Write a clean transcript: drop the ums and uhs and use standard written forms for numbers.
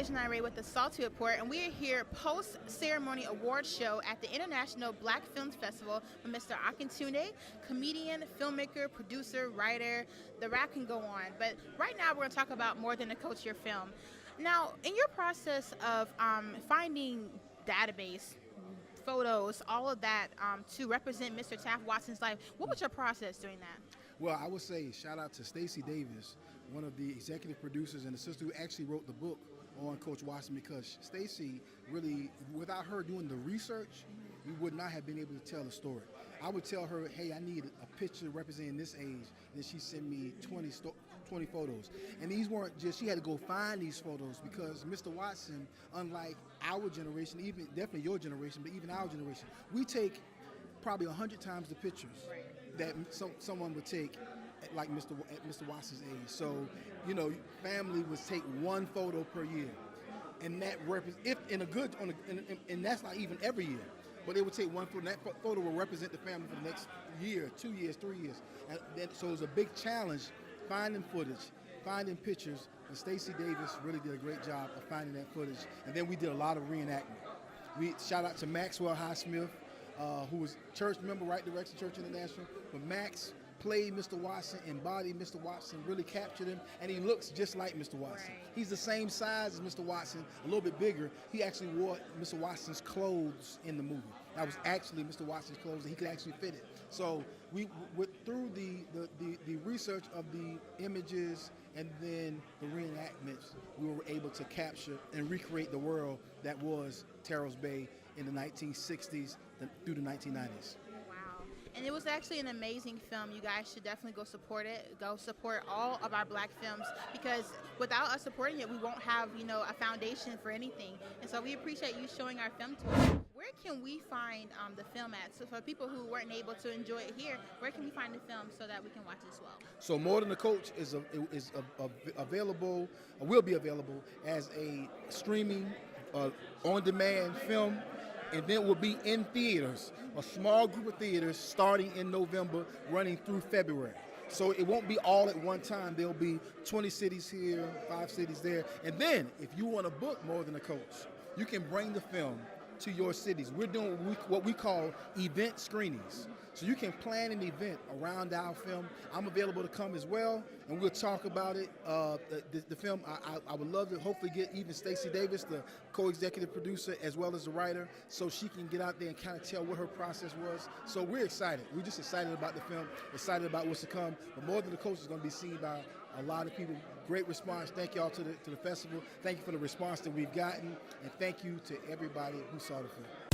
Deja Nirae with the Salty Report, and we are here post-ceremony award show at the International Black Films Festival with Mr. Akintunde, comedian, filmmaker, producer, writer. The rap can go on, but right now we're going to talk about More Than a Coach, your film. Now, in your process of finding database, photos, all of that to represent Mr. Taft Watson's life, what was your process doing that? Well, I would say shout out to Stacey Davis, one of the executive producers and the sister who actually wrote the book on Coach Watson, because Stacey really, without her doing the research, we would not have been able to tell the story. I would tell her, hey, I need a picture representing this age, and then she sent me 20 photos. And these weren't just, she had to go find these photos because Mr. Watson, unlike our generation, even definitely your generation, but even our generation, we take probably 100 times the pictures that someone would take at like Mr. Watson's age. So, you know, family would take one photo per year, and that and that's not even every year, but they would take one photo, and that photo will represent the family for the next year, 2 years, 3 years. And then, so it was a big challenge finding footage, finding pictures, and Stacey Davis really did a great job of finding that footage. And then we did a lot of reenactment. We shout out to Maxwell Highsmith, who was church member, Right Direction Church International. But Max played Mr. Watson, embodied Mr. Watson, really captured him, and he looks just like Mr. Watson. Right. He's the same size as Mr. Watson, a little bit bigger. He actually wore Mr. Watson's clothes in the movie. That was actually Mr. Watson's clothes, and he could actually fit it. So we went through the research of the images and then the reenactments, we were able to capture and recreate the world that was Terrell's Bay in the 1960s through the 1990s. And it was actually an amazing film. You guys should definitely go support it. Go support all of our black films, because without us supporting it, we won't have, you know, a foundation for anything. And so we appreciate you showing our film to us. Where can we find the film at? So for people who weren't able to enjoy it here, where can we find the film so that we can watch it as well? So More Than a Coach is available, will be available as a streaming, on-demand film. And then it will be in theaters, a small group of theaters starting in November, running through February. So it won't be all at one time. There'll be 20 cities here, 5 cities there. And then if you want to book More Than a Coach, you can bring the film to your cities. We're doing what we call event screenings. So you can plan an event around our film. I'm available to come as well, and we'll talk about it. The film, I would love to hopefully get even Stacey Davis, the co-executive producer, as well as the writer, so she can get out there and kind of tell what her process was. So we're excited. We're just excited about the film, excited about what's to come. But More Than a Coach is going to be seen by a lot of people. Great response. Thank y'all to the festival. Thank you for the response that we've gotten, and thank you to everybody who saw the film.